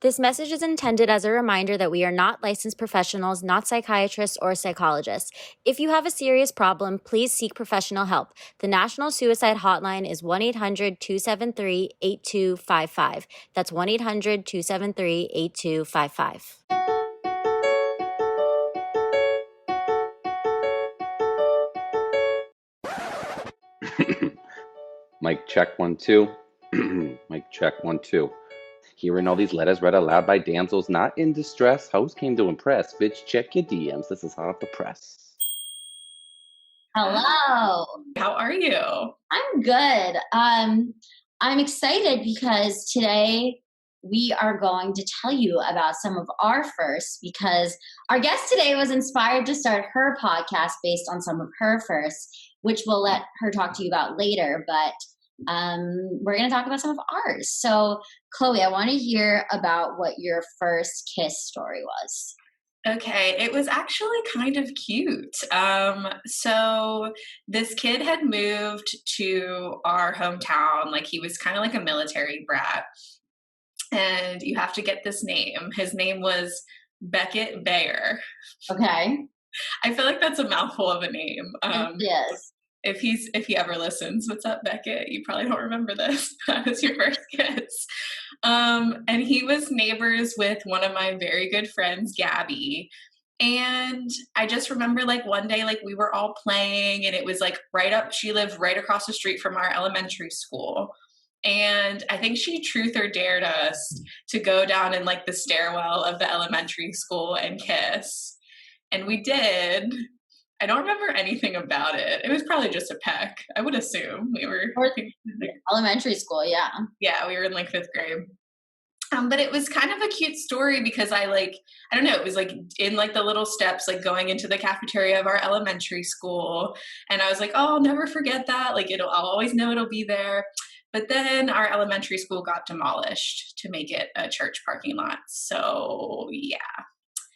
This message is intended as a reminder that we are not licensed professionals, not psychiatrists or psychologists. If you have a serious problem, please seek professional help. The National Suicide Hotline is 1-800-273-8255. That's 1-800-273-8255. Mic check 1 2. Mic check 1 2. Hearing all these letters read aloud by damsels not in distress. Host came to impress. Bitch, check your DMs. This is hot off the press. Hello. How are you? I'm good. I'm excited because today we are going to tell you about some of our firsts, because our guest today was inspired to start her podcast based on some of her firsts, which we'll let her talk to you about later. But we're going to talk about some of ours. So, Chloe, I want to hear about what your first kiss story was. Okay, it was actually kind of cute. So this kid had moved to our hometown. Like, he was kind of like a military brat. And you have to get this name. His name was Beckett Bayer. Okay. I feel like that's a mouthful of a name. Yes. If he ever listens, what's up, Beckett? You probably don't remember this. That was your first kiss. And he was neighbors with one of my very good friends, Gabby. And I just remember, like, one day, like, we were all playing, and it was like she lived right across the street from our elementary school. And I think she truth or dared us to go down in like the stairwell of the elementary school and kiss. And we did. I don't remember anything about it. It was probably just a peck, I would assume. We were elementary school, yeah. Yeah, we were in like 5th grade. But it was kind of a cute story because I don't know, it was like in like the little steps, like going into the cafeteria of our elementary school. And I was like, oh, I'll never forget that. Like, I'll always know it'll be there. But then our elementary school got demolished to make it a church parking lot. So yeah.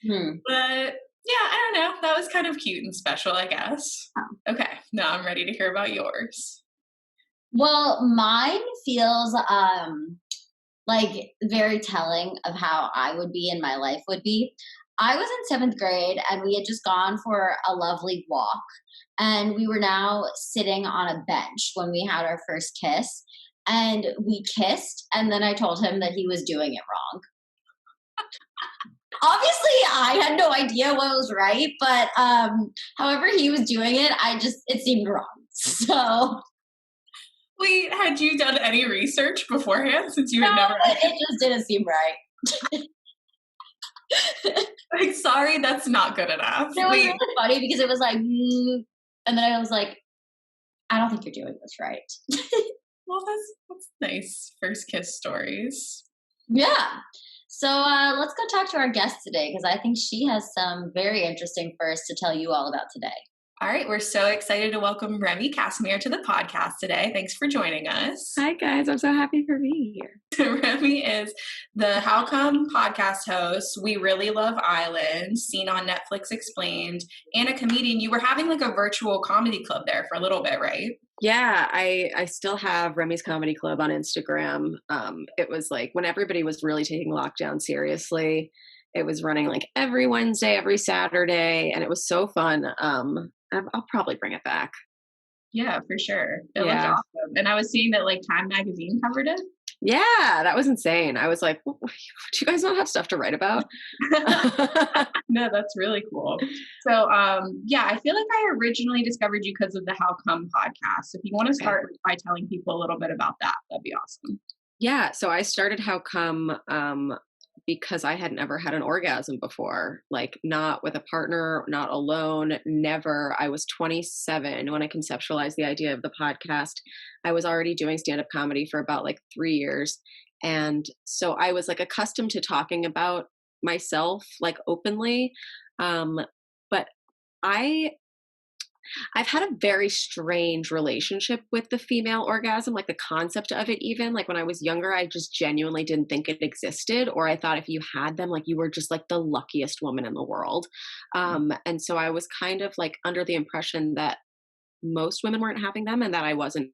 But yeah, I don't know. That was kind of cute and special, I guess. Okay, now I'm ready to hear about yours. Well, mine feels like very telling of how I would be and my life would be. I was in 7th grade and we had just gone for a lovely walk, and we were now sitting on a bench when we had our first kiss, and we kissed, and then I told him that he was doing it wrong. Obviously, I had no idea what was right, but however he was doing it, it seemed wrong. So, wait, had you done any research beforehand since you had never? It just didn't seem right. Like, sorry, that's not good enough. It was really funny because it was like, and then I was like, I don't think you're doing this right. Well, that's nice. First kiss stories. Yeah. So let's go talk to our guest today, because I think she has some very interesting firsts to tell you all about today. All right. We're so excited to welcome Remy Kassimir to the podcast today. Thanks for joining us. Hi, guys. I'm so happy for being here. Remy is the How Come podcast host. We Really Love Island, seen on Netflix Explained, and a comedian. You were having like a virtual comedy club there for a little bit, right? Yeah, I still have Remy's Comedy Club on Instagram. It was like when everybody was really taking lockdown seriously. It was running like every Wednesday, every Saturday, and it was so fun. I'll probably bring it back. Yeah, for sure. It looked awesome. And I was seeing that like Time Magazine covered it. Yeah, that was insane. I was like, do you guys not have stuff to write about? No, that's really cool. So, yeah, I feel like I originally discovered you because of the How Come podcast. If you want to start by telling people a little bit about that, that'd be awesome. Yeah, so I started How Come because I had never had an orgasm before, like not with a partner, not alone, never. I was 27 when I conceptualized the idea of the podcast. I was already doing stand-up comedy for about like 3 years. And so I was like accustomed to talking about myself like openly. But I've had a very strange relationship with the female orgasm, like the concept of it even. Like when I was younger, I just genuinely didn't think it existed, or I thought if you had them, like you were just like the luckiest woman in the world. And so I was kind of like under the impression that most women weren't having them and that I wasn't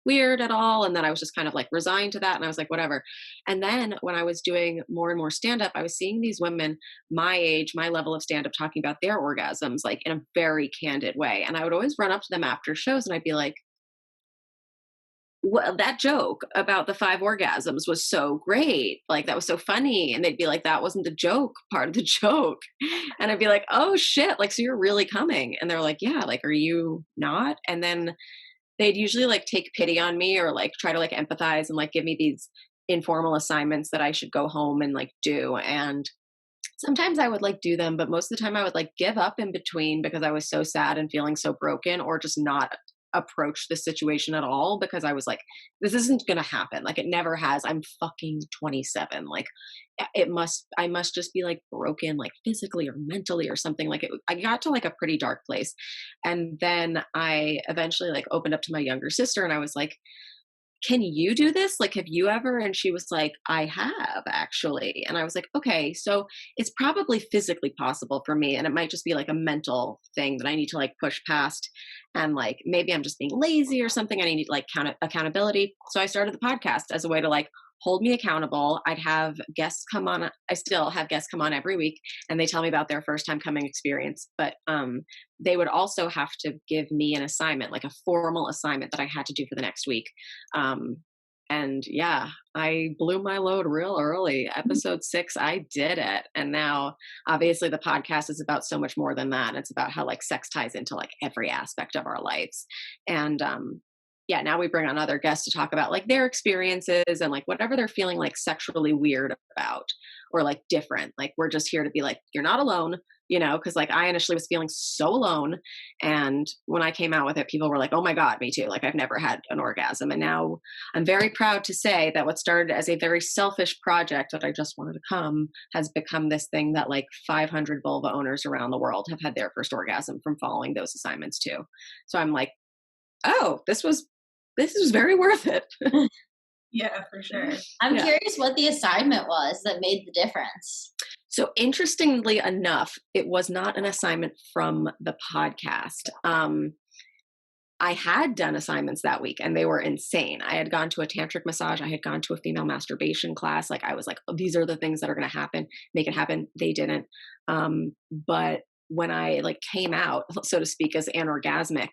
weird at all. And then I was just kind of like resigned to that. And I was like, whatever. And then when I was doing more and more stand up, I was seeing these women my age, my level of stand up, talking about their orgasms, like in a very candid way. And I would always run up to them after shows and I'd be like, well, that joke about the 5 orgasms was so great. Like, that was so funny. And they'd be like, that wasn't the joke, part of the joke. And I'd be like, oh shit. Like, so you're really coming. And they're like, yeah, like, are you not? And then they'd usually like take pity on me or like try to like empathize and like give me these informal assignments that I should go home and like do. And sometimes I would like do them, but most of the time I would like give up in between because I was so sad and feeling so broken, or just not approach the situation at all because I was like, this isn't going to happen. Like, it never has. I'm fucking 27. Like, I must just be like broken, like physically or mentally or something. Like, I got to like a pretty dark place. And then I eventually like opened up to my younger sister and I was like, can you do this? Like, have you ever? And she was like, I have actually. And I was like, okay, so it's probably physically possible for me. And it might just be like a mental thing that I need to like push past. And like, maybe I'm just being lazy or something. And I need like accountability. So I started the podcast as a way to like hold me accountable. I'd have guests come on. I still have guests come on every week and they tell me about their first time coming experience. But they would also have to give me an assignment, like a formal assignment that I had to do for the next week. And yeah, I blew my load real early. Episode 6, I did it. And now obviously the podcast is about so much more than that. It's about how like sex ties into like every aspect of our lives. And yeah, now we bring on other guests to talk about like their experiences and like whatever they're feeling like sexually weird about or like different. Like, we're just here to be like, you're not alone, you know, because like I initially was feeling so alone. And when I came out with it, people were like, oh my God, me too. Like, I've never had an orgasm. And now I'm very proud to say that what started as a very selfish project that I just wanted to come has become this thing that like 500 vulva owners around the world have had their first orgasm from following those assignments too. So I'm like, oh, this was very worth it. Yeah, for sure. I'm curious what the assignment was that made the difference. So interestingly enough, it was not an assignment from the podcast. I had done assignments that week and they were insane. I had gone to a tantric massage. I had gone to a female masturbation class. Like, I was like, oh, these are the things that are going to happen. Make it happen. They didn't. But when I like came out, so to speak, as anorgasmic,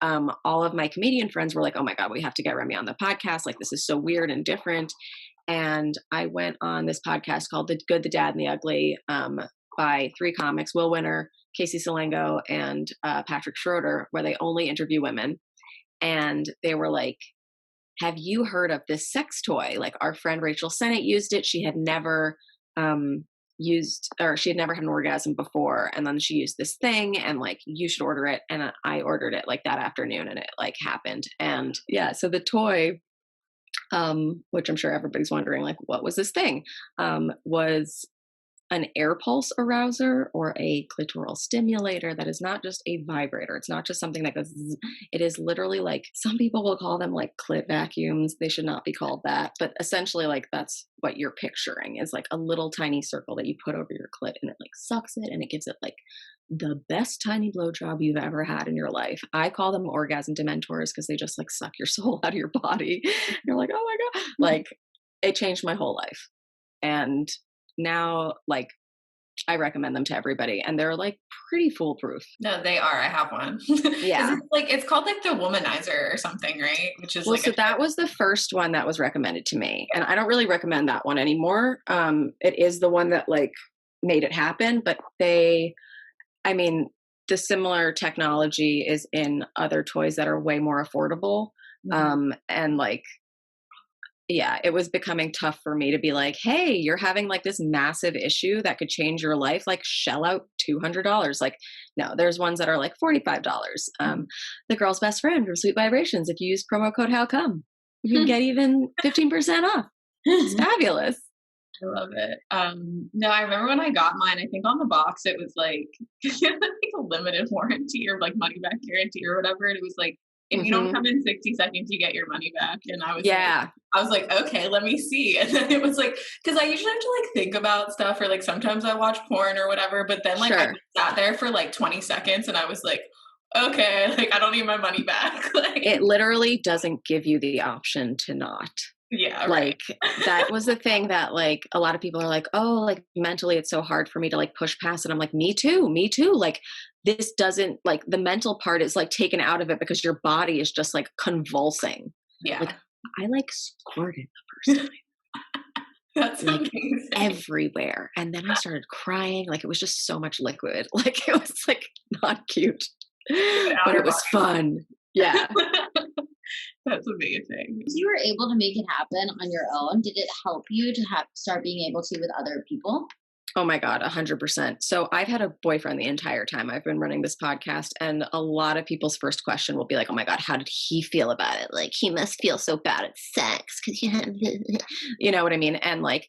all of my comedian friends were like, oh my God, we have to get Remy on the podcast. Like, this is so weird and different. And I went on this podcast called The Good, the Dad, and the Ugly by 3 comics, Will Winner, Casey Salengo, and Patrick Schroeder, where they only interview women. And they were like, have you heard of this sex toy? Like, our friend Rachel Sennett used it. She had never she had never had an orgasm before. And then she used this thing and like, you should order it. And I ordered it like that afternoon and it like happened. And yeah, so the toy, which I'm sure everybody's wondering, like, what was this thing? Was an air pulse arouser or a clitoral stimulator that is not just a vibrator. It's not just something that goes zzz. It is literally like, some people will call them like clit vacuums. They should not be called that. But essentially, like, that's what you're picturing, is like a little tiny circle that you put over your clit and it like sucks it and it gives it like the best tiny blowjob you've ever had in your life. I call them orgasm dementors because they just like suck your soul out of your body. You're like, oh my God. Like, it changed my whole life. And now, like, I recommend them to everybody and they're like pretty foolproof. No, they are. I have one. Yeah. It's called like the womanizer or something, right? Which is so that was the first one that was recommended to me. And I don't really recommend that one anymore. It is the one that like made it happen, but the similar technology is in other toys that are way more affordable. And like, yeah, it was becoming tough for me to be like, hey, you're having like this massive issue that could change your life. Like, shell out $200. Like, no, there's ones that are like $45. The girl's best friend from Sweet Vibrations. If you use promo code HowCome, you can get even 15% off. It's fabulous. I love it. No, I remember when I got mine, I think on the box, it was like, like a limited warranty or like money back guarantee or whatever. And it was like, if you don't come in 60 seconds, you get your money back. And I was like, okay, let me see. And then it was like, because I usually have to like think about stuff, or like sometimes I watch porn or whatever, but then like I sat there for like 20 seconds and I was like, okay, like I don't need my money back. Like It literally doesn't give you the option to not. yeah, right. Like that was the thing that like a lot of people are like, oh, like mentally it's so hard for me to like push past it. I'm like, me too, me too. Like this doesn't like the mental part is like taken out of it because your body is just like convulsing. Yeah. Like I like squirted the first time. That's Like amazing. everywhere. And then I started crying. Like it was just so much liquid. Like it was like not cute. But it was fun. Yeah. That's amazing. You were able to make it happen on your own. Did it help you to start being able to with other people? Oh my God, 100%. So I've had a boyfriend the entire time I've been running this podcast. And a lot of people's first question will be like, oh my God, how did he feel about it? Like, he must feel so bad at sex because you have, you know what I mean? And like,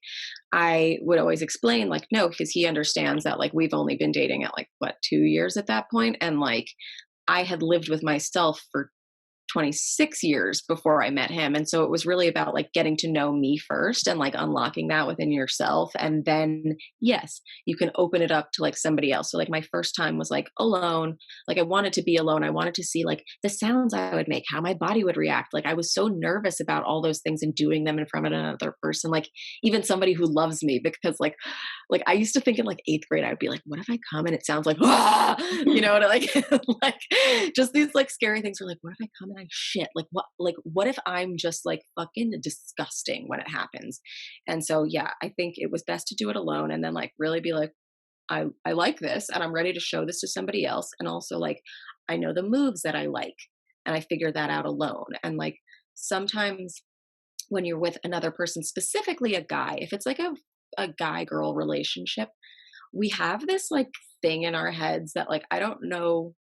I would always explain, like, no, because he understands that like we've only been dating at like, what, 2 years at that point. And like, I had lived with myself for 26 years before I met him. And so it was really about like getting to know me first and like unlocking that within yourself. And then, yes, you can open it up to like somebody else. So like my first time was like alone. Like I wanted to be alone. I wanted to see like the sounds I would make, how my body would react. Like I was so nervous about all those things and doing them in front of another person, like even somebody who loves me, because like I used to think in like 8th grade, I would be like, what if I come and it sounds like, ah! You know, like, like just these like scary things were like, what if I come and I shit? Like what if I'm just like fucking disgusting when it happens? And so, yeah, I think it was best to do it alone and then like really be like, I like this and I'm ready to show this to somebody else. And also like, I know the moves that I like and I figured that out alone. And like, sometimes when you're with another person, specifically a guy, if it's like a guy girl relationship, we have this like thing in our heads that like I don't know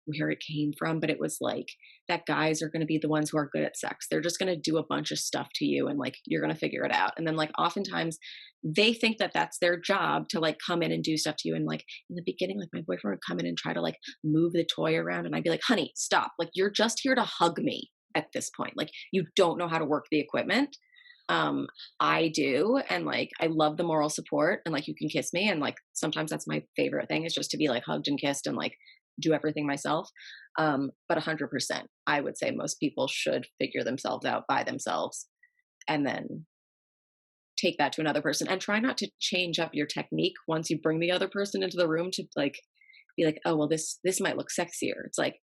where it came from, but it was like that guys are going to be the ones who are good at sex. They're just going to do a bunch of stuff to you and like you're going to figure it out. And then like oftentimes they think that that's their job to like come in and do stuff to you. And like in the beginning, like my boyfriend would come in and try to like move the toy around and I'd be like, honey, stop. Like you're just here to hug me at this point. Like you don't know how to work the equipment. I do. And like, I love the moral support and like, you can kiss me. And like, sometimes that's my favorite thing is just to be like hugged and kissed and like do everything myself. But 100%, I would say most people should figure themselves out by themselves and then take that to another person and try not to change up your technique once you bring the other person into the room to like, be like, oh, well, this might look sexier. It's like,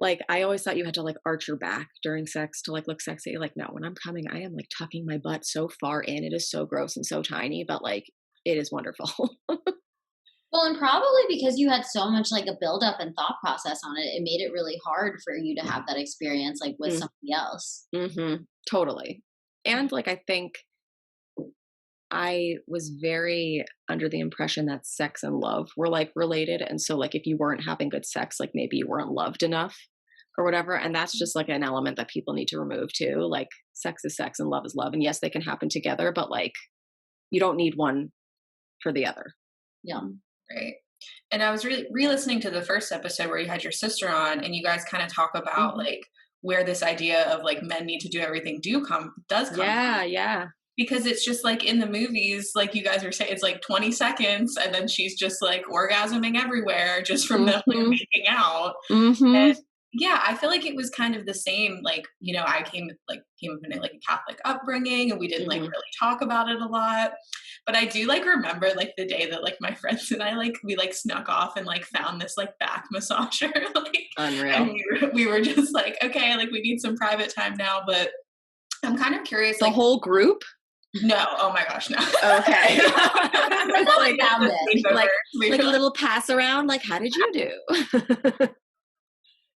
like I always thought you had to like arch your back during sex to like look sexy. Like no, when I'm coming, I am like tucking my butt so far in. It is so gross and so tiny, but like it is wonderful. Well, and probably because you had so much like a buildup and thought process on it, it made it really hard for you to have that experience like with somebody else. Mm-hmm. Totally. And like I think I was very under the impression that sex and love were like related. And so like if you weren't having good sex, like maybe you weren't loved enough or whatever. And that's just like an element that people need to remove too. Like sex is sex and love is love. And yes, they can happen together, but like you don't need one for the other. Yeah. Right. And I was re-listening to the first episode where you had your sister on and you guys kind of talk about like where this idea of like men need to do everything does come Yeah, from. yeah. Because it's just like in the movies, like you guys are saying, it's like 20 seconds and then she's just like orgasming everywhere just from them like, making out. And yeah, I feel like it was kind of the same. Like, you know, I came up in like a Catholic upbringing and we didn't like really talk about it a lot. But I do like remember like the day that like my friends and I we like snuck off and like found this like back massager. Like Unreal. And we were just like, okay, like we need some private time now. But I'm kind of curious. The like whole group? No, oh my gosh, no. Okay. like a like little pass around. Like, how did you do?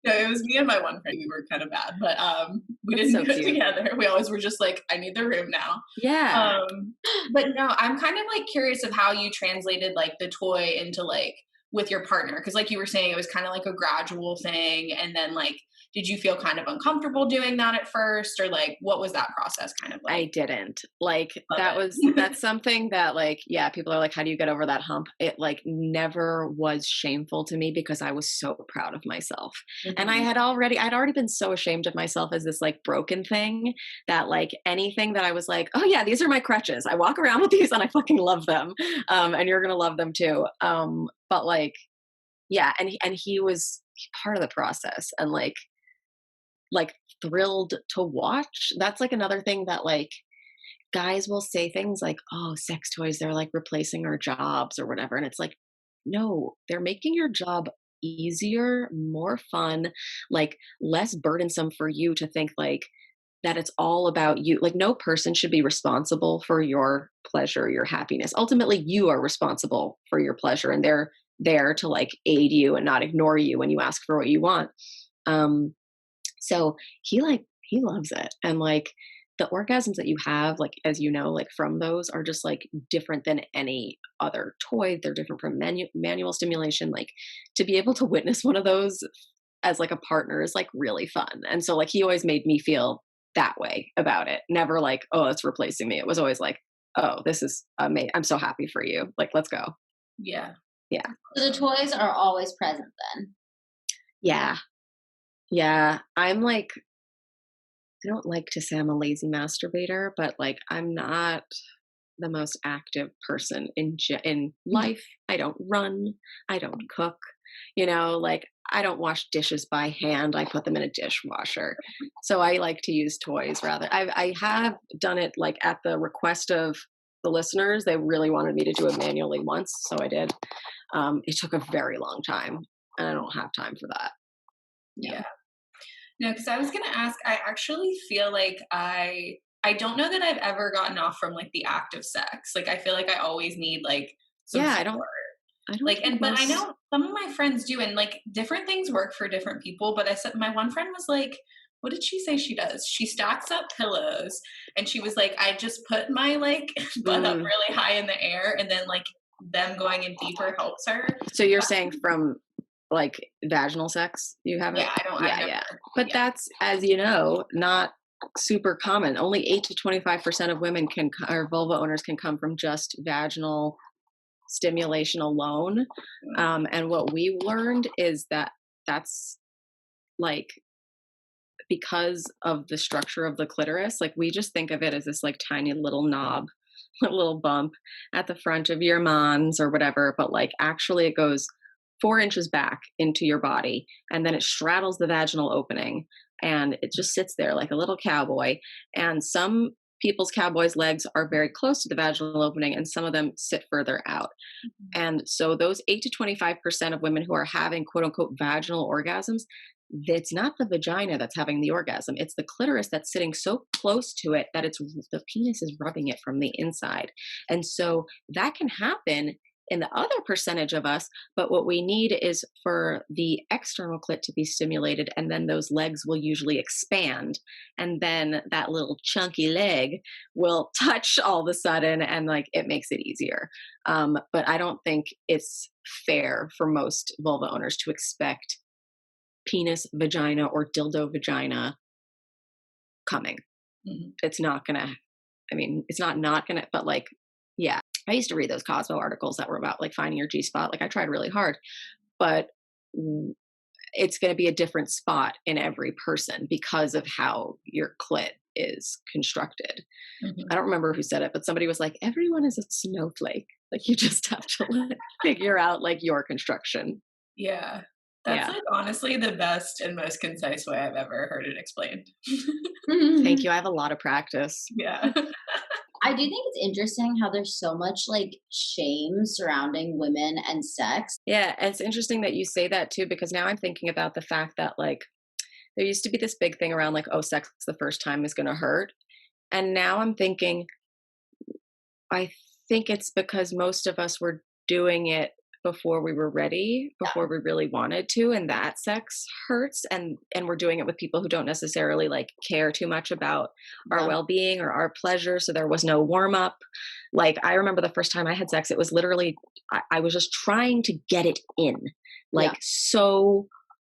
No, it was me and my one friend. We were kind of bad, but we That's didn't so do it cute. together. We always were just like, I need the room now. Yeah. But no, I'm kind of like curious of how you translated like the toy into like with your partner, because like you were saying, it was kind of like a gradual thing, and then like, did you feel kind of uncomfortable doing that at first, or like what was that process kind of like? I didn't. Like that's something that like, yeah, people are like, how do you get over that hump? It like never was shameful to me because I was so proud of myself. And I'd already been so ashamed of myself as this like broken thing that like anything that I was like, oh yeah, these are my crutches. I walk around with these and I fucking love them. And you're going to love them too. But like, yeah, and he was part of the process, and like thrilled to watch. That's like another thing that like guys will say things like, "Oh, sex toys, they're like replacing our jobs or whatever." And it's like, no, they're making your job easier, more fun, like less burdensome for you to think like that it's all about you. Like no person should be responsible for your pleasure, your happiness. Ultimately, you are responsible for your pleasure, and they're there to like aid you and not ignore you when you ask for what you want. Um, so he loves it. And like the orgasms that you have, like as you know, like from those are just like different than any other toy. They're different from manual stimulation. Like to be able to witness one of those as like a partner is like really fun. And so like he always made me feel that way about it. Never like, oh, it's replacing me. It was always like, oh, this is amazing. I'm so happy for you. Like, let's go. Yeah. Yeah. So the toys are always present then. Yeah. Yeah. I'm like, I don't like to say I'm a lazy masturbator, but like I'm not the most active person in life. I don't run. I don't cook. You know, like I don't wash dishes by hand. I put them in a dishwasher. So I like to use toys rather. I have done it like at the request of the listeners. They really wanted me to do it manually once, so I did. It took a very long time, and I don't have time for that. Yeah. No, because I was gonna ask, I actually feel like I don't know that I've ever gotten off from like the act of sex. Like I feel like I always need like some Yeah, support. I don't Like, think and but I most. know some of my friends do, and like different things work for different people. But I said my one friend was like, what did she say she does? She stacks up pillows, and she was like, I just put my like butt up really high in the air, and then like them going in deeper helps her. So you're saying from like vaginal sex you haven't? Yeah, I don't. Yeah, I've never, yeah. But yeah. that's, as you know, not super common. Only 8 to 25% of women can, or vulva owners can come from just vaginal stimulation alone. And what we learned is that that's like because of the structure of the clitoris, like we just think of it as this like tiny little knob, a little bump at the front of your mons or whatever, but like actually it goes 4 inches back into your body, and then it straddles the vaginal opening, and it just sits there like a little cowboy. And some people's cowboys' legs are very close to the vaginal opening, and some of them sit further out. And so those 8 to 25% of women who are having quote unquote vaginal orgasms, it's not the vagina that's having the orgasm. It's the clitoris that's sitting so close to it that it's the penis is rubbing it from the inside. And so that can happen in the other percentage of us, but what we need is for the external clit to be stimulated, and then those legs will usually expand, and then that little chunky leg will touch all of a sudden, and like it makes it easier. But I don't think it's fair for most vulva owners to expect penis vagina or dildo vagina coming. It's not gonna, I mean, it's not gonna, but like, yeah. I used to read those Cosmo articles that were about like finding your G spot. Like I tried really hard, but it's going to be a different spot in every person because of how your clit is constructed. I don't remember who said it, but somebody was like, everyone is a snowflake. Like you just have to figure out like your construction. Yeah. That's like honestly the best and most concise way I've ever heard it explained. Thank you. I have a lot of practice. Yeah. I do think it's interesting how there's so much like shame surrounding women and sex. Yeah, and it's interesting that you say that too, because now I'm thinking about the fact that like there used to be this big thing around like, oh, sex the first time is going to hurt. And now I'm thinking, I think it's because most of us were doing it before we were ready, before we really wanted to, and that sex hurts, and we're doing it with people who don't necessarily like care too much about our well-being or our pleasure, so there was no warm-up. Like I remember the first time I had sex, it was literally I was just trying to get it in, like so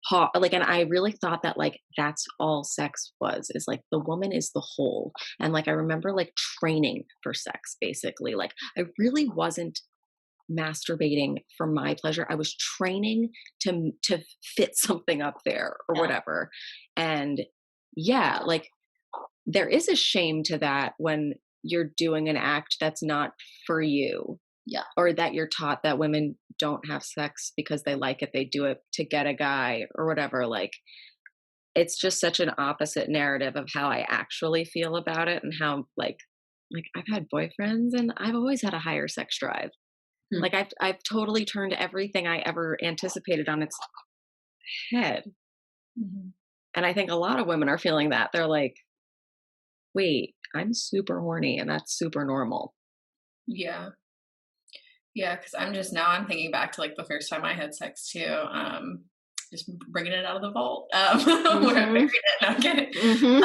hot, like, and I really thought that like that's all sex was, is like the woman is the whole. And like I remember like training for sex, basically. Like I really wasn't masturbating for my pleasure. I was training to fit something up there or whatever. And yeah, like there is a shame to that when you're doing an act that's not for you. Yeah. Or that you're taught that women don't have sex because they like it, they do it to get a guy or whatever. Like, it's just such an opposite narrative of how I actually feel about it, and how like I've had boyfriends and I've always had a higher sex drive. Hmm. Like I've totally turned everything I ever anticipated on its head. Mm-hmm. And I think a lot of women are feeling that. They're like, wait, I'm super horny and that's super normal. Yeah. Yeah, because I'm thinking back to like the first time I had sex too. Just bringing it out of the vault. Where I buried it. No, I'm kidding.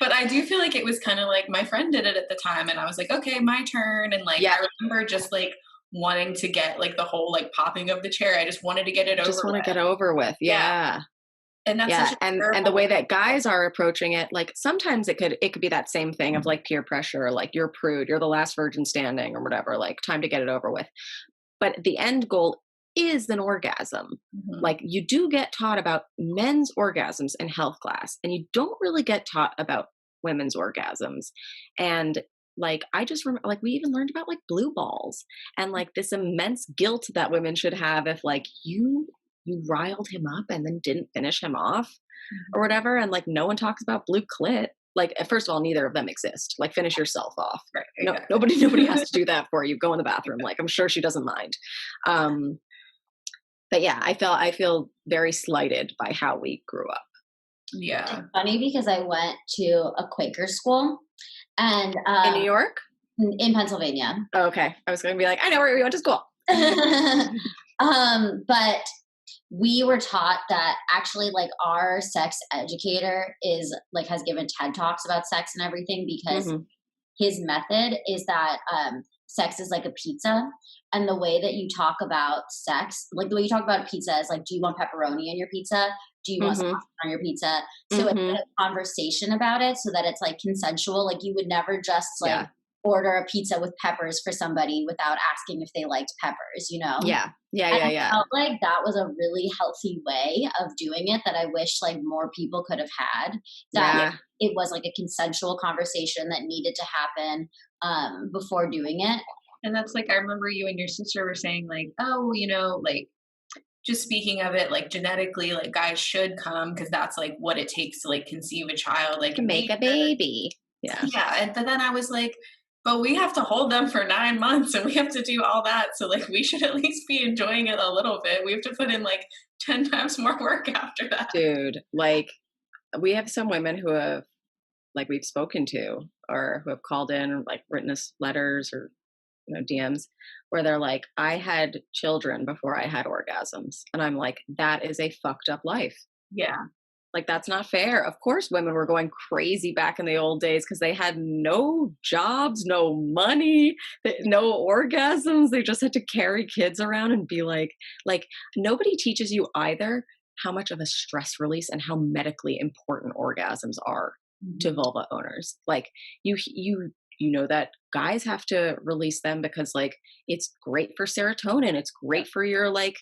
But I do feel like it was kind of like my friend did it at the time, and I was like, okay, my turn. And like, I remember just like wanting to get like the whole like popping of the cherry. I just wanted to get it over. Just want to get over with. Yeah. And that's such a and the way that guys are approaching it, like sometimes it could be that same thing of like peer pressure, like you're a prude, you're the last virgin standing or whatever, like time to get it over with. But the end goal is an orgasm. Mm-hmm. Like you do get taught about men's orgasms in health class, and you don't really get taught about women's orgasms. And like I just remember, like we even learned about like blue balls and like this immense guilt that women should have if like you riled him up and then didn't finish him off or whatever. And like no one talks about blue clit. Like first of all, neither of them exist. Like finish yourself off. Right, exactly. Nobody has to do that for you. Go in the bathroom. Like I'm sure she doesn't mind. But yeah, I feel very slighted by how we grew up. Yeah. It's funny because I went to a Quaker school and in New York? In Pennsylvania. Oh, okay. I was going to be like, I know where we went to school. But we were taught that actually like our sex educator is like has given TED Talks about sex and everything because his method is that sex is like a pizza, and the way that you talk about sex, like the way you talk about pizza is like, do you want pepperoni in your pizza? Do you want sauce on your pizza? So it's a conversation about it so that it's like consensual. Like you would never just like order a pizza with peppers for somebody without asking if they liked peppers, you know? Yeah. I felt like that was a really healthy way of doing it that I wish like more people could have had. That it was like a consensual conversation that needed to happen before doing it. And that's like, I remember you and your sister were saying like, oh, you know, like just speaking of it, like genetically, like guys should come because that's like what it takes to like conceive a child, like to make a baby. Yeah. And but then I was like, but we have to hold them for 9 months and we have to do all that. So like we should at least be enjoying it a little bit. We have to put in like 10 times more work after that. Dude, like we have some women who have like we've spoken to or who have called in or like written us letters or DMs where they're like, I had children before I had orgasms. And I'm like, that is a fucked up life. Yeah. Like, that's not fair. Of course, women were going crazy back in the old days because they had no jobs, no money, no orgasms. They just had to carry kids around and be like nobody teaches you either how much of a stress release and how medically important orgasms are to vulva owners. Like you know that guys have to release them because like it's great for serotonin, it's great for your like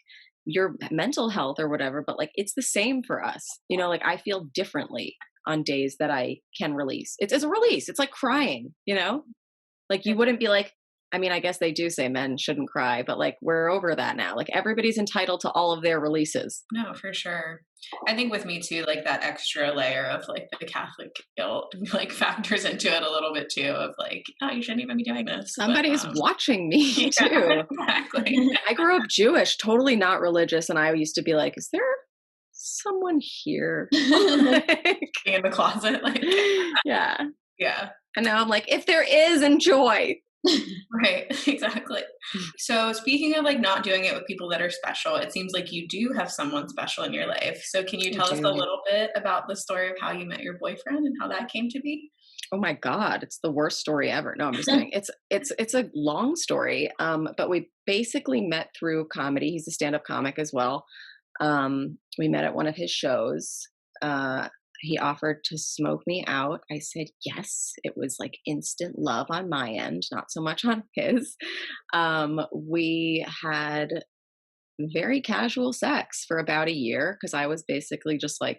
your mental health or whatever, but like it's the same for us. Like I feel differently on days that I can release. It's a release. It's like crying, like you wouldn't be like, I mean, I guess they do say men shouldn't cry, but like we're over that now. Like everybody's entitled to all of their releases. No, for sure. I think with me too, like that extra layer of like the Catholic guilt like factors into it a little bit too of like, oh, you shouldn't even be doing this. Somebody's watching me too. Exactly. I grew up Jewish, totally not religious. And I used to be like, is there someone here? In the closet. Like, yeah. Yeah. And now I'm like, if there is, enjoy. Right, exactly. So speaking of like not doing it with people that are special, it seems like you do have someone special in your life. So can you tell us a little bit about the story of how you met your boyfriend and how that came to be? Oh my God, it's the worst story ever. No, I'm just kidding. It's a long story. But we basically met through comedy. He's a stand-up comic as well. We met at one of his shows. He offered to smoke me out. I said yes. It was like instant love on my end, not so much on his. We had very casual sex for about a year because I was basically just like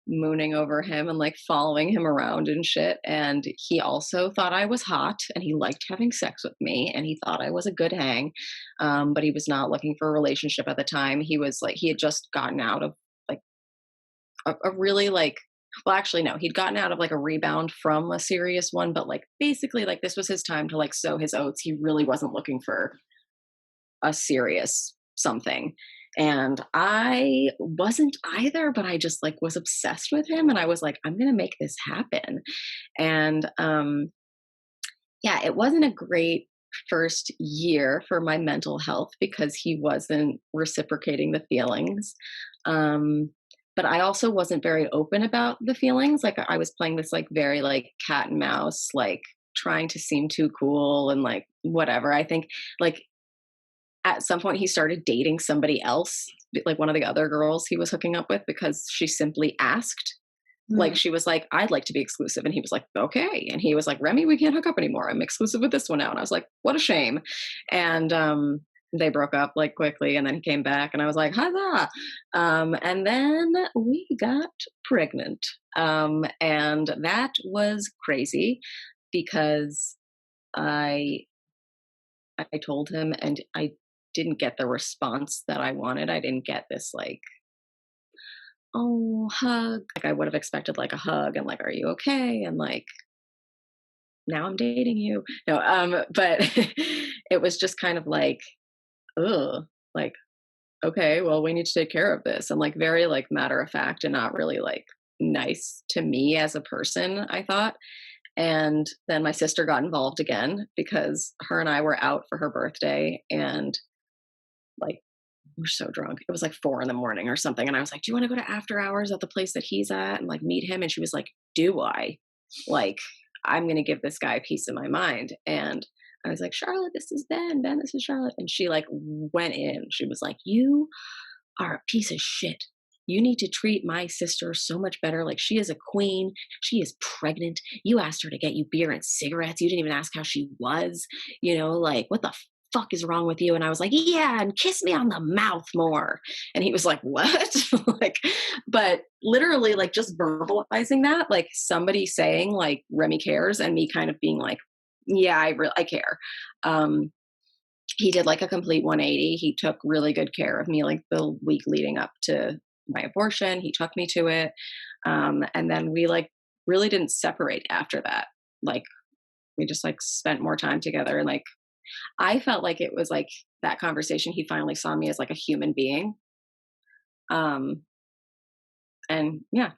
mooning over him and like following him around and shit. And he also thought I was hot and he liked having sex with me and he thought I was a good hang. But he was not looking for a relationship at the time. He was like, he had just gotten out of like a really like, well, actually, no, he'd gotten out of like a rebound from a serious one, but like basically, like this was his time to like sow his oats. He really wasn't looking for a serious something. And I wasn't either, but I just like was obsessed with him. And I was like, I'm going to make this happen. And yeah, it wasn't a great first year for my mental health because he wasn't reciprocating the feelings. But I also wasn't very open about the feelings. Like I was playing this like very like cat and mouse, like trying to seem too cool and like whatever. I think like at some point he started dating somebody else, like one of the other girls he was hooking up with because she simply asked. Like she was like, I'd like to be exclusive. And he was like, okay. And he was like, Remy, we can't hook up anymore. I'm exclusive with this one now. And I was like, what a shame. And they broke up like quickly and then he came back and I was like, huzzah. And then we got pregnant. And that was crazy because I told him and I didn't get the response that I wanted. I didn't get this like, oh, hug. Like I would have expected like a hug and like, are you okay? And like, now I'm dating you. No, but it was just kind of like, ugh, like, okay, well, we need to take care of this. And like very like matter of fact and not really like nice to me as a person, I thought. And then my sister got involved again because her and I were out for her birthday and like, we're so drunk. It was like 4 a.m. or something. And I was like, do you want to go to after hours at the place that he's at and like meet him? And she was like, do I? Like, I'm going to give this guy a piece of my mind. And I was like, Charlotte, this is Ben. Ben, this is Charlotte. And she like went in. She was like, you are a piece of shit. You need to treat my sister so much better. Like she is a queen. She is pregnant. You asked her to get you beer and cigarettes. You didn't even ask how she was, you know, like what the fuck is wrong with you? And I was like, yeah, and kiss me on the mouth more. And he was like, what? Like, but literally like just verbalizing that, like somebody saying like Remy cares and me kind of being like, yeah, I care. He did like a complete 180. He took really good care of me like the week leading up to my abortion. He took me to it. And then we like really didn't separate after that. Like we just like spent more time together and like I felt like it was like that conversation. He finally saw me as like a human being. And yeah,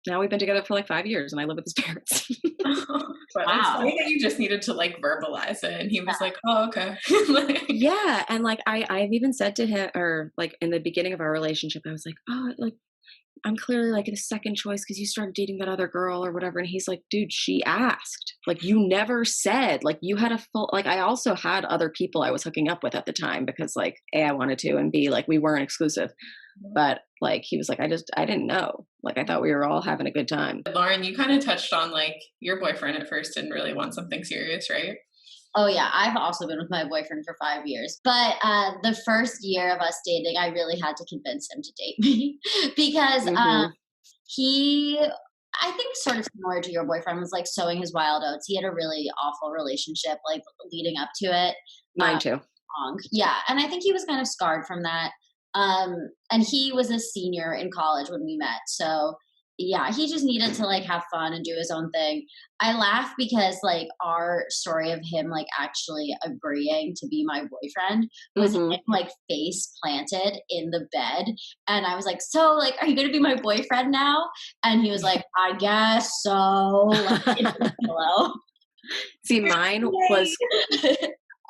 now we've been together for like 5 years and I live with his parents. But wow. It's funny that you just needed to like verbalize it and he was like, oh, okay. Like, yeah. And like, I've even said to him or like in the beginning of our relationship, I was like, oh, like, I'm clearly like the second choice because you started dating that other girl or whatever. And he's like, dude, she asked. Like, you never said. Like, you had a full, like, I also had other people I was hooking up with at the time because, like, A, I wanted to, and B, like, we weren't exclusive. But, like, he was like, I didn't know. Like, I thought we were all having a good time. Lauren, you kind of touched on, like, your boyfriend at first didn't really want something serious, right? Oh yeah, I've also been with my boyfriend for 5 years. But the first year of us dating, I really had to convince him to date me because he, I think sort of similar to your boyfriend, was like sowing his wild oats. He had a really awful relationship like leading up to it. Mine too. Yeah, and I think he was kind of scarred from that. And he was a senior in college when we met. So yeah, he just needed to like have fun and do his own thing. I laugh because like our story of him like actually agreeing to be my boyfriend was him like face planted in the bed. And I was like, so like, are you going to be my boyfriend now? And he was like, I guess so. Like, in the pillow. See, mine was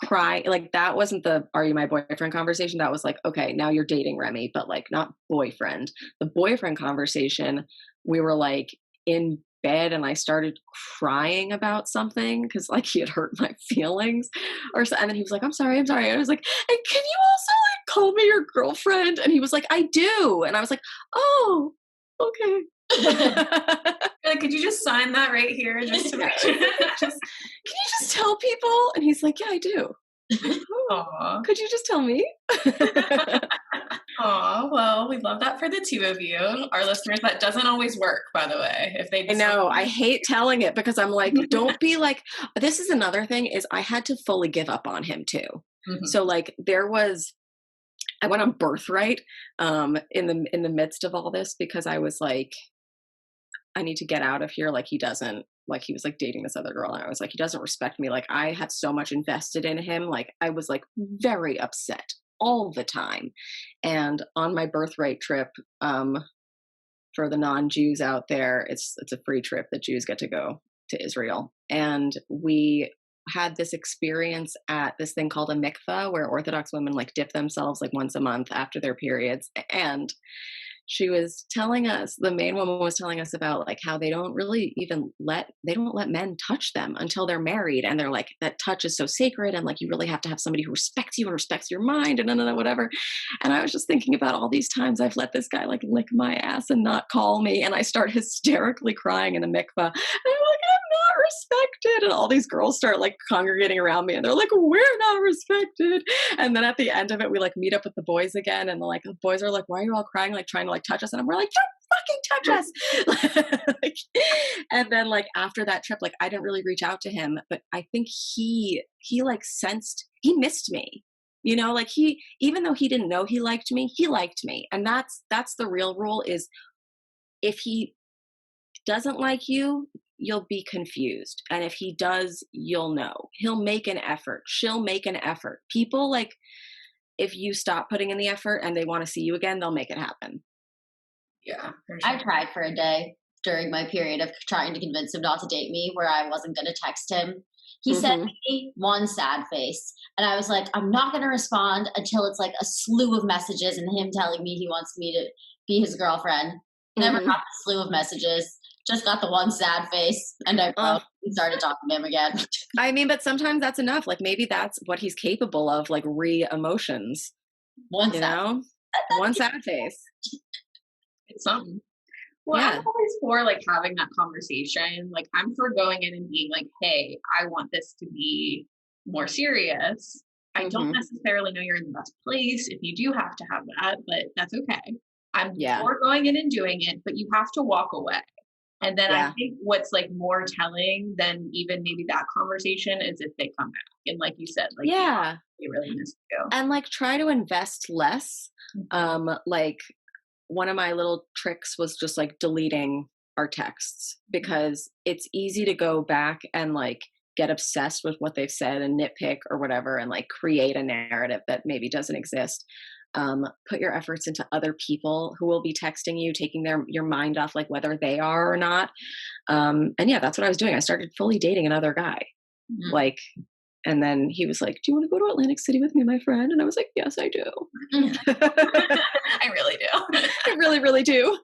cry. Like that wasn't the are you my boyfriend conversation. That was like, okay, now you're dating Remy, but like not boyfriend. The boyfriend conversation, we were like in bed and I started crying about something because like he had hurt my feelings or so. And then he was like, I'm sorry. And I was like, and can you also like call me your girlfriend? And he was like, I do. And I was like, oh, okay. Like, could you just sign that right here just to make sure? Can you just tell people? And he's like, yeah, I do. Aw. Could you just tell me? Aw, well, we love that for the two of you. Our listeners, that doesn't always work, by the way. If they I know. I hate telling it because I'm like, don't be like, this is another thing is I had to fully give up on him too. Mhm. So like I went on birthright in the midst of all this because I was like, I need to get out of here. Like he was like dating this other girl. And I was like, he doesn't respect me. Like I had so much invested in him. Like I was like very upset all the time. And on my birthright trip, for the non-Jews out there, it's a free trip that Jews get to go to Israel. And we had this experience at this thing called a mikveh where Orthodox women like dip themselves like once a month after their periods. And she was telling us, the main woman was telling us about like how they don't let men touch them until they're married. And they're like, that touch is so sacred. And like, you really have to have somebody who respects you and respects your mind and whatever. And I was just thinking about all these times I've let this guy like lick my ass and not call me. And I start hysterically crying in the mikveh. And I'm like, I'm not respected. And all these girls start like congregating around me and they're like, we're not respected. And then at the end of it, we like meet up with the boys again. And the boys are like, why are you all crying? Like trying to like touch us. And we're like, don't fucking touch us. Like, and then like after that trip, like I didn't really reach out to him, but I think he like sensed, he missed me. You know, like even though he didn't know he liked me. And that's the real rule is if he doesn't like you, you'll be confused. And if he does, you'll know. He'll make an effort. She'll make an effort. People like, if you stop putting in the effort and they want to see you again, they'll make it happen. Yeah. For I sure. tried for a day during my period of trying to convince him not to date me where I wasn't going to text him. He sent me one sad face. And I was like, I'm not going to respond until it's like a slew of messages and him telling me he wants me to be his girlfriend. Never got the slew of messages. Just got the one sad face. And I broke and started talking to him again. I mean, but sometimes that's enough. Like maybe that's what he's capable of, like re-emotions. One You sad know? One sad face. It's something. Well, Yeah. I'm always for like having that conversation. Like I'm for going in and being like, hey, I want this to be more serious. I don't necessarily know you're in the best place if you do have to have that, but that's okay. I'm for going in and doing it, but you have to walk away. And then I think what's like more telling than even maybe that conversation is if they come back. And like you said, like they really miss you. And like try to invest less. Like one of my little tricks was just like deleting our texts because it's easy to go back and like get obsessed with what they've said and nitpick or whatever and like create a narrative that maybe doesn't exist. Put your efforts into other people who will be texting you, taking your mind off like whether they are or not. And yeah, that's what I was doing. I started fully dating another guy. Like, and then he was like, do you want to go to Atlantic City with me, my friend? And I was like, yes, I do. I really do. I really, really do.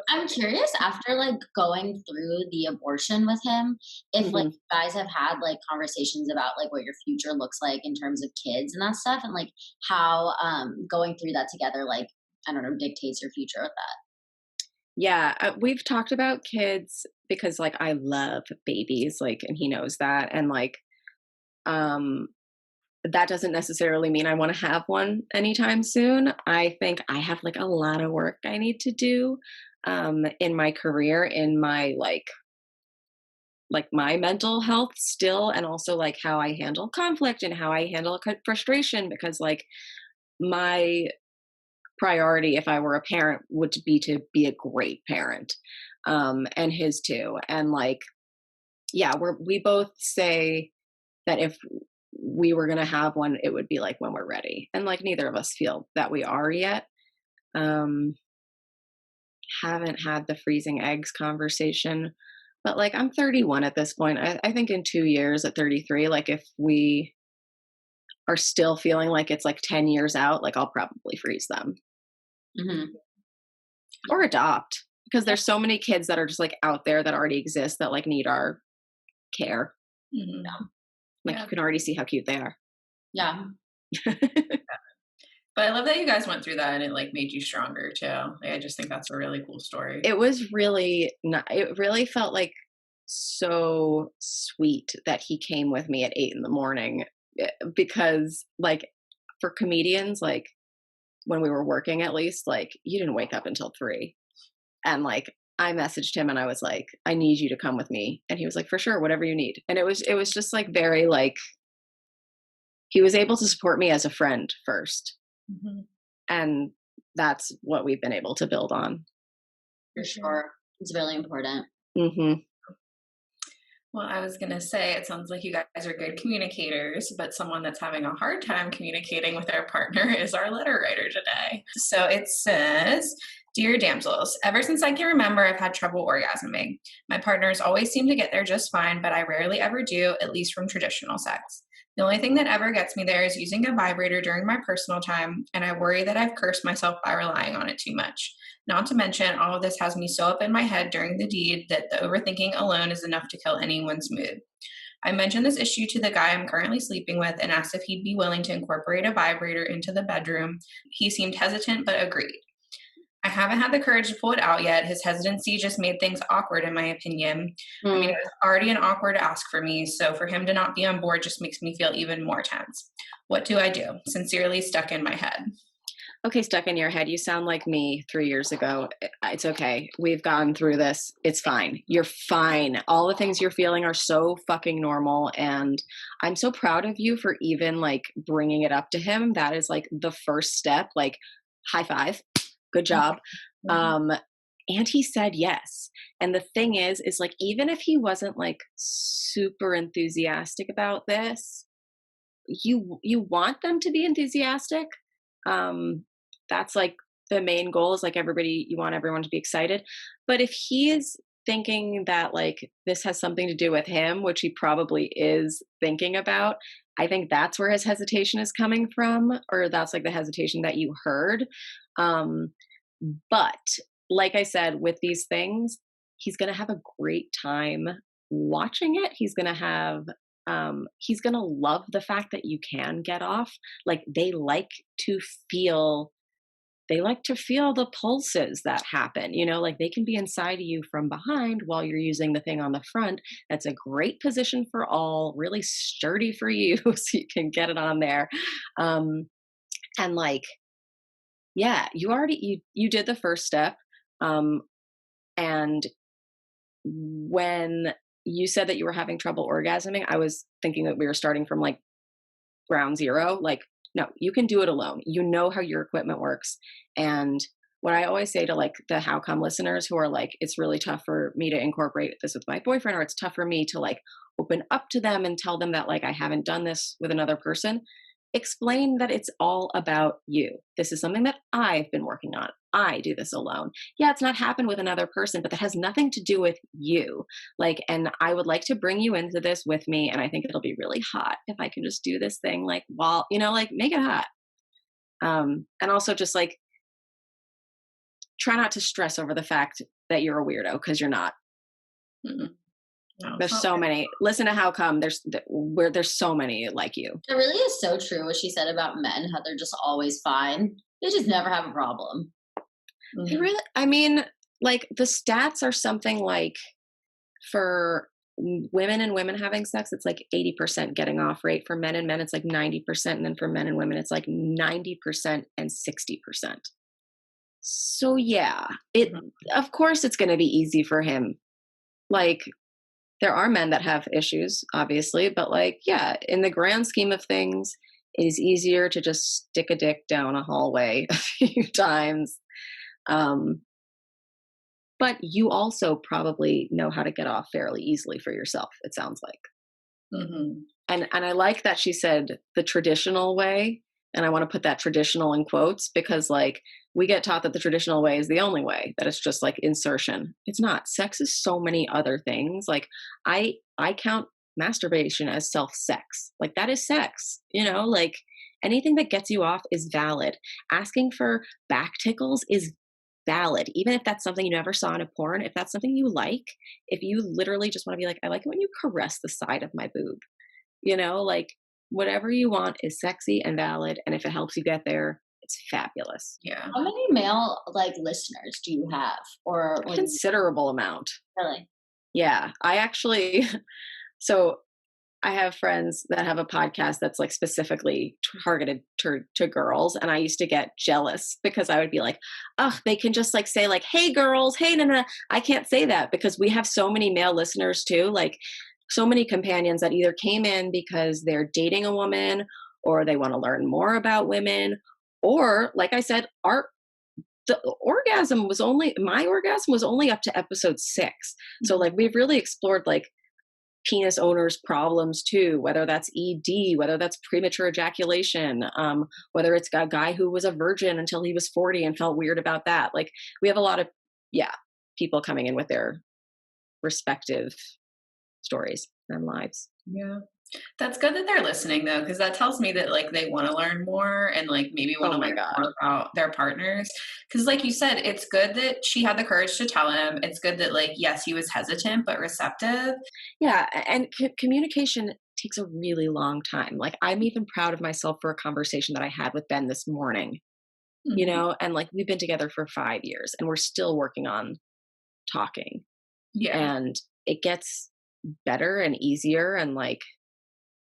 I'm curious after like going through the abortion with him, if like you guys have had like conversations about like what your future looks like in terms of kids and that stuff and like how going through that together, like, I don't know, dictates your future with that. Yeah, we've talked about kids because like I love babies, like, and he knows that. And like, that doesn't necessarily mean I want to have one anytime soon. I think I have like a lot of work I need to do in my career, in my like my mental health still, and also like how I handle conflict and how I handle frustration, because like my priority if I were a parent would be to be a great parent, and his too. And like, yeah, we both say that if we were going to have one, it would be like when we're ready. And like neither of us feel that we are yet. Haven't had the freezing eggs conversation, but like I'm 31 at this point. I think in 2 years at 33, like if we are still feeling like it's like 10 years out, like I'll probably freeze them. Or adopt, because there's so many kids that are just like out there that already exist that like need our care. Like you can already see how cute they are. Yeah. But I love that you guys went through that and it like made you stronger too. Like, I just think that's a really cool story. It was really it really felt like so sweet that he came with me at 8 a.m. because like for comedians, like when we were working, at least, like you didn't wake up until 3. And like I messaged him and I was like, I need you to come with me. And he was like, for sure, whatever you need. And it was just like very like, he was able to support me as a friend first. Mm-hmm. And that's what we've been able to build on. For sure. It's really important. Mm-hmm. Well, I was going to say, it sounds like you guys are good communicators, but someone that's having a hard time communicating with their partner is our letter writer today. So it says, Dear Damsels, ever since I can remember, I've had trouble orgasming. My partners always seem to get there just fine, but I rarely ever do, at least from traditional sex. The only thing that ever gets me there is using a vibrator during my personal time, and I worry that I've cursed myself by relying on it too much. Not to mention, all of this has me so up in my head during the deed that the overthinking alone is enough to kill anyone's mood. I mentioned this issue to the guy I'm currently sleeping with and asked if he'd be willing to incorporate a vibrator into the bedroom. He seemed hesitant, but agreed. I haven't had the courage to pull it out yet. His hesitancy just made things awkward, in my opinion. I mean, it was already an awkward ask for me, so for him to not be on board just makes me feel even more tense. What do I do? Sincerely, Stuck in my head. Okay, Stuck in your head. You sound like me 3 years ago. It's okay. We've gone through this. It's fine. You're fine. All the things you're feeling are so fucking normal. And I'm so proud of you for even like bringing it up to him. That is like the first step. Like, high five. Good job. And he said yes. And the thing is like, even if he wasn't like super enthusiastic about this, you want them to be enthusiastic. That's like the main goal is like you want everyone to be excited. But if he is thinking that like this has something to do with him, which he probably is thinking about, I think that's where his hesitation is coming from, or that's like the hesitation that you heard. But like I said, with these things, he's going to have a great time watching it. He's going to love the fact that you can get off. Like they like to feel the pulses that happen, you know, like they can be inside of you from behind while you're using the thing on the front. That's a great position for all, really sturdy for you so you can get it on there. And like, yeah, you did the first step. And when you said that you were having trouble orgasming, I was thinking that we were starting from like ground zero. Like, no, you can do it alone. You know how your equipment works. And what I always say to like the How Come listeners who are like, it's really tough for me to incorporate this with my boyfriend, or it's tough for me to like open up to them and tell them that like I haven't done this with another person. Explain that it's all about you. This is something that I've been working on. I do this alone. Yeah, it's not happened with another person, but that has nothing to do with you. Like, and I would like to bring you into this with me. And I think it'll be really hot if I can just do this thing, like, while, you know, like make it hot. And also just like, try not to stress over the fact that you're a weirdo, because you're not. Mm-mm. No, There's so many. Listen to How Come. There's so many like you. It really is so true what she said about men, how they're just always fine. They just never have a problem. They really, I mean, like the stats are something like for women and women having sex, it's like 80% getting off rate. For men and men, it's like 90%. And then for men and women, it's like 90% and 60%. So yeah, of course it's going to be easy for him. Like, there are men that have issues, obviously, but like, yeah, in the grand scheme of things, it is easier to just stick a dick down a hallway a few times. But you also probably know how to get off fairly easily for yourself, it sounds like. Mm-hmm. And I like that she said the traditional way, and I want to put that traditional in quotes, because like we get taught that the traditional way is the only way, that it's just like insertion. It's not. Sex is so many other things. Like I count masturbation as self-sex. Like that is sex, you know, like anything that gets you off is valid. Asking for back tickles is valid. Even if that's something you never saw in a porn, if that's something you like, if you literally just want to be like, I like it when you caress the side of my boob, you know, like whatever you want is sexy and valid. And if it helps you get there, it's fabulous. Yeah. How many male like listeners do you have? Or A considerable amount. really? Yeah. I actually, so I have friends that have a podcast that's like specifically targeted to girls. And I used to get jealous because I would be like, oh, they can just like say like, hey girls, hey, no. I can't say that because we have so many male listeners too. Like so many companions that either came in because they're dating a woman or they want to learn more about women. Or like I said, my orgasm was only up to episode 6. So like we've really explored like penis owners' problems too, whether that's ED, whether that's premature ejaculation, whether it's a guy who was a virgin until he was 40 and felt weird about that. Like we have a lot of, people coming in with their respective stories and lives. Yeah. That's good that they're listening though, because that tells me that like they want to learn more and like maybe want to learn more about their partners. Because like you said, it's good that she had the courage to tell him. It's good that like, yes, he was hesitant but receptive. Yeah, and communication takes a really long time. Like I'm even proud of myself for a conversation that I had with Ben this morning. Mm-hmm. You know, and like we've been together for 5 years and we're still working on talking. Yeah. And it gets better and easier and like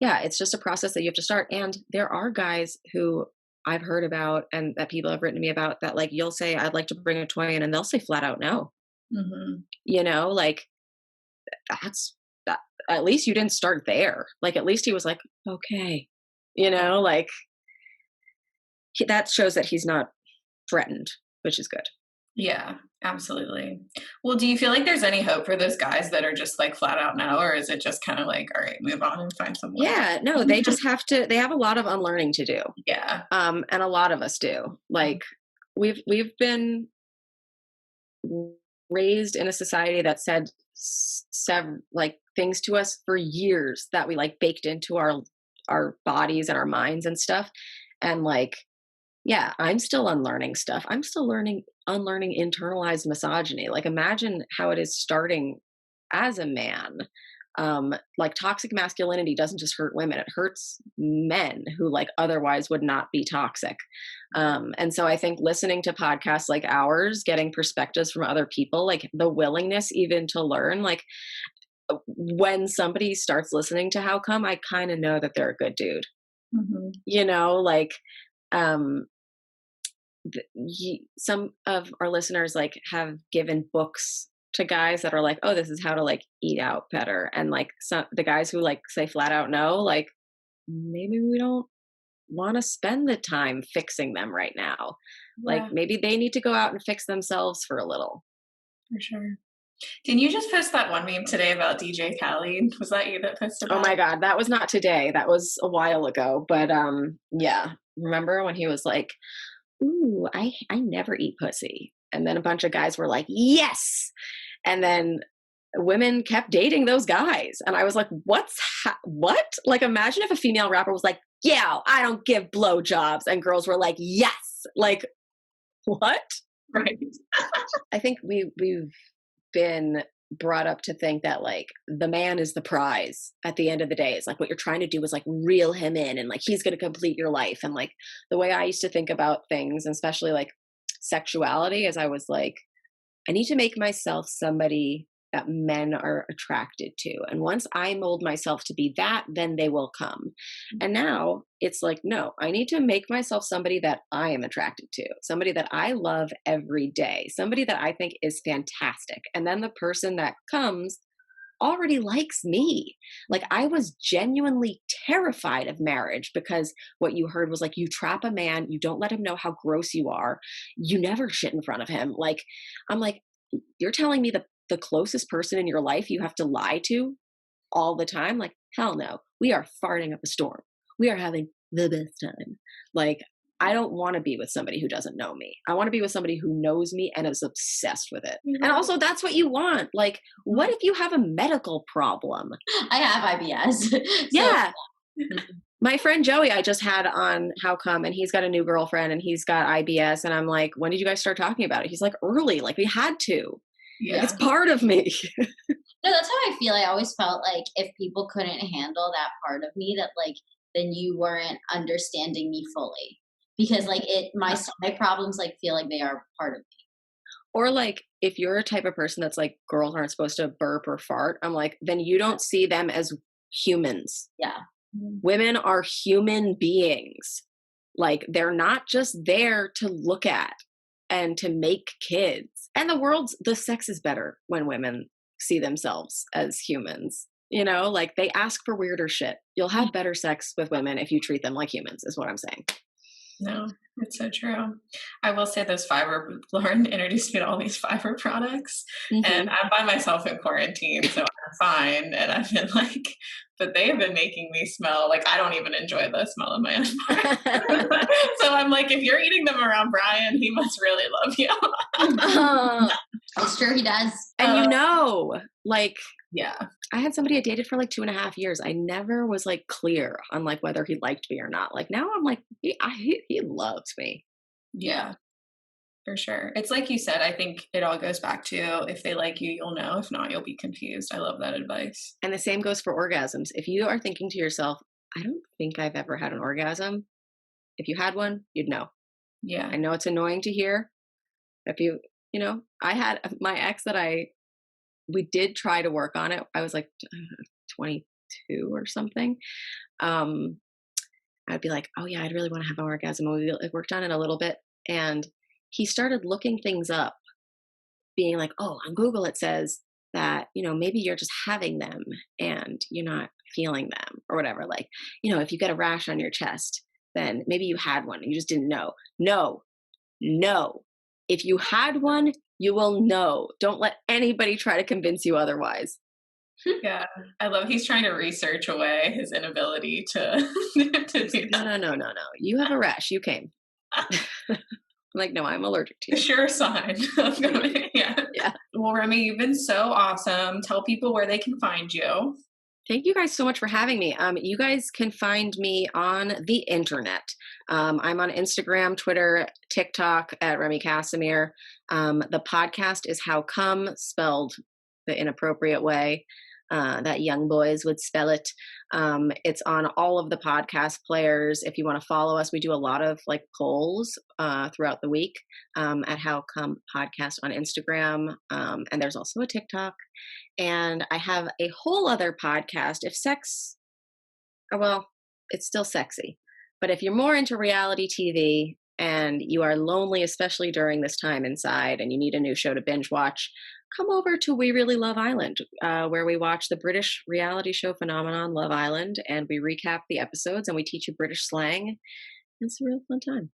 it's just a process that you have to start. And there are guys who I've heard about and that people have written to me about that, like, you'll say, I'd like to bring a toy in, and they'll say flat out no. Mm-hmm. You know, like, that's that. At least you didn't start there. Like, at least he was like, okay. You know, like, that shows that he's not threatened, which is good. Yeah, absolutely. Well, do you feel like there's any hope for those guys that are just like flat out no, or is it just kind of like, all right, move on and find someone? Yeah, no, they just have to, they have a lot of unlearning to do. Yeah. And a lot of us do. Like we've been raised in a society that said like things to us for years that we like baked into our bodies and our minds and stuff. And like, I'm still unlearning stuff. I'm still unlearning internalized misogyny. Like imagine how it is starting as a man. Like toxic masculinity doesn't just hurt women, it hurts men who like otherwise would not be toxic. And so I think listening to podcasts like ours, getting perspectives from other people, like the willingness even to learn, like when somebody starts listening to How Come, I kind of know that they're a good dude. Mm-hmm. You know, like some of our listeners like have given books to guys that are like, oh, this is how to like eat out better. And like the guys who like say flat out no, like maybe we don't want to spend the time fixing them right now. Like maybe they need to go out and fix themselves for a little. For sure. Didn't you just post that one meme today about DJ Khaled? Was that you that posted that? Oh my God, that was not today. That was a while ago. But remember when he was like, ooh, I never eat pussy. And then a bunch of guys were like, yes. And then women kept dating those guys. And I was like, what? Like, imagine if a female rapper was like, yeah, I don't give blowjobs. And girls were like, yes. Like, what? Right. I think we've been brought up to think that like the man is the prize at the end of the day. It's like what you're trying to do is like reel him in and like he's going to complete your life. And like the way I used to think about things, and especially like sexuality, is I was like, I need to make myself somebody that men are attracted to. And once I mold myself to be that, then they will come. And now it's like, no, I need to make myself somebody that I am attracted to, somebody that I love every day, somebody that I think is fantastic. And then the person that comes already likes me. Like I was genuinely terrified of marriage because what you heard was like, you trap a man, you don't let him know how gross you are, you never shit in front of him. Like, I'm like, you're telling me the closest person in your life you have to lie to all the time? Like, hell no. We are farting up a storm. We are having the best time. Like, I don't want to be with somebody who doesn't know me. I want to be with somebody who knows me and is obsessed with it. Mm-hmm. And also, that's what you want. Like, what if you have a medical problem? I have IBS. Yeah. My friend Joey, I just had on How Come, and he's got a new girlfriend and he's got IBS. And I'm like, when did you guys start talking about it? He's like, early. Like, we had to. Yeah. Like, it's part of me. No, that's how I feel. I always felt like if people couldn't handle that part of me, that like, then you weren't understanding me fully. Because like my problems like feel like they are part of me. Or like if you're a type of person that's like girls aren't supposed to burp or fart, I'm like, then you don't see them as humans. Yeah. Women are human beings. Like, they're not just there to look at and to make kids. And the sex is better when women see themselves as humans. You know, like, they ask for weirder shit. You'll have better sex with women if you treat them like humans, is what I'm saying. No, it's so true. I will say those Lauren introduced me to all these fiber products, and I'm by myself in quarantine, so I'm fine. And I've been like, but they have been making me smell like I don't even enjoy the smell of my own fart. So I'm like, if you're eating them around Brian, he must really love you. It's true, he does. And like, yeah, I had somebody I dated for like 2.5 years. I never was like clear on like whether he liked me or not. Like, now I'm like, he loves me. Yeah, for sure. It's like you said, I think it all goes back to, if they like you, you'll know. If not, you'll be confused. I love that advice. And the same goes for orgasms. If you are thinking to yourself, I don't think I've ever had an orgasm, if you had one, you'd know. Yeah. I know it's annoying to hear. If I had my ex we did try to work on it. I was like 22 or something. I'd be like, oh yeah, I'd really want to have an orgasm. And we worked on it a little bit. And he started looking things up, being like, oh, on Google it says that, maybe you're just having them and you're not feeling them or whatever. Like, if you get a rash on your chest, then maybe you had one and you just didn't know. No. If you had one, you will know. Don't let anybody try to convince you otherwise. Yeah, I love he's trying to research away his inability to do that. No. You have a rash. You came. I'm like, no, I'm allergic to you. Sure sign. Yeah. Well, Remy, you've been so awesome. Tell people where they can find you. Thank you guys so much for having me. You guys can find me on the internet. I'm on Instagram, Twitter, TikTok at Remy Kassimir. The podcast is How Come, spelled the inappropriate way that young boys would spell it. It's on all of the podcast players. If you want to follow us, we do a lot of like polls throughout the week at How Come Podcast on Instagram. And there's also a TikTok. And I have a whole other podcast. It's still sexy. But if you're more into reality TV and you are lonely, especially during this time inside, and you need a new show to binge watch, come over to We Really Love Island, where we watch the British reality show phenomenon Love Island, and we recap the episodes and we teach you British slang. It's a real fun time.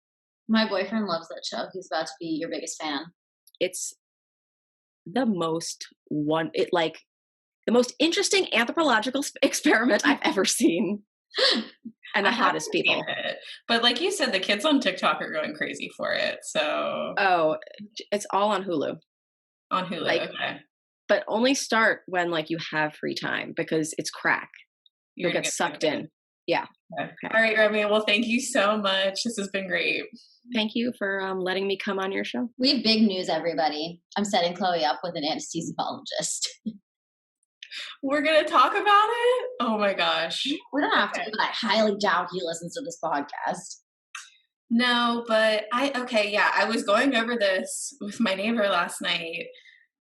My boyfriend loves that show. He's about to be your biggest fan. It's the most interesting anthropological experiment I've ever seen. And the hottest people. But like you said, the kids on TikTok are going crazy for it. So it's all on Hulu. On Hulu, okay. But only start when like you have free time, because it's crack. You'll get sucked in. Yeah. Okay. All right, Remy. Well, thank you so much. This has been great. Thank you for letting me come on your show. We have big news, everybody. I'm setting Chloe up with an anesthesiologist. We're going to talk about it? Oh my gosh. We don't have to, but I highly doubt he listens to this podcast. No, but I was going over this with my neighbor last night,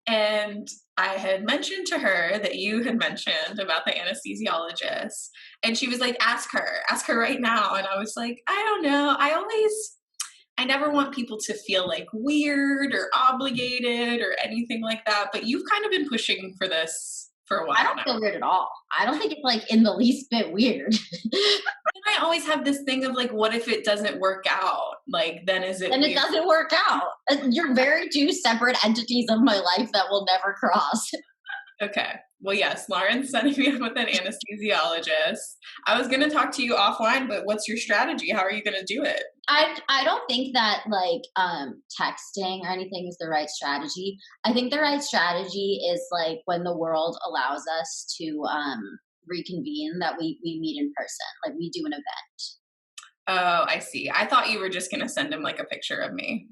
and I had mentioned to her that you had mentioned about the anesthesiologist, and she was like, ask her right now. And I was like, I don't know. I never want people to feel like weird or obligated or anything like that, but you've kind of been pushing for this for a while. I don't feel weird at all. I don't think it's like in the least bit weird. And I always have this thing of like, what if it doesn't work out? Like, then is it And weird? it doesn't work out. You're very two separate entities of my life that will never cross. Okay. Well, yes, Lauren's setting me up with an anesthesiologist. I was going to talk to you offline, but what's your strategy? How are you going to do it? I don't think that like texting or anything is the right strategy. I think the right strategy is like when the world allows us to reconvene, that we meet in person, like we do an event. Oh, I see. I thought you were just going to send him like a picture of me.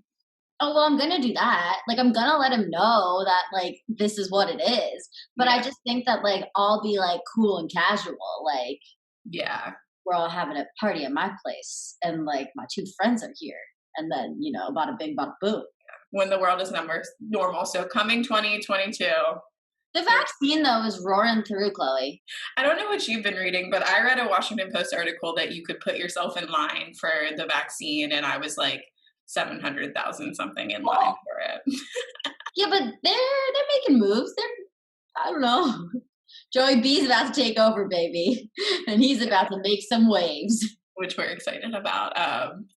Oh, well, I'm going to do that. Like, I'm going to let him know that, like, this is what it is. But yeah. I just think that, like, I'll be, like, cool and casual. Like, yeah, we're all having a party at my place. And, like, my two friends are here. And then, bada bing, bada boom. When the world is normal. So coming 2022, The vaccine, though, is roaring through, Chloe. I don't know what you've been reading, but I read a Washington Post article that you could put yourself in line for the vaccine, and I was like 700,000 something in line for it. Yeah, but they're making moves. I don't know. Joey B's about to take over, baby, and he's about to make some waves. Which we're excited about.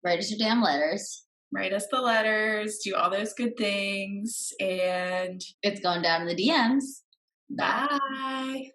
Write us your damn letters. Write us the letters, do all those good things, and it's going down in the DMs. bye.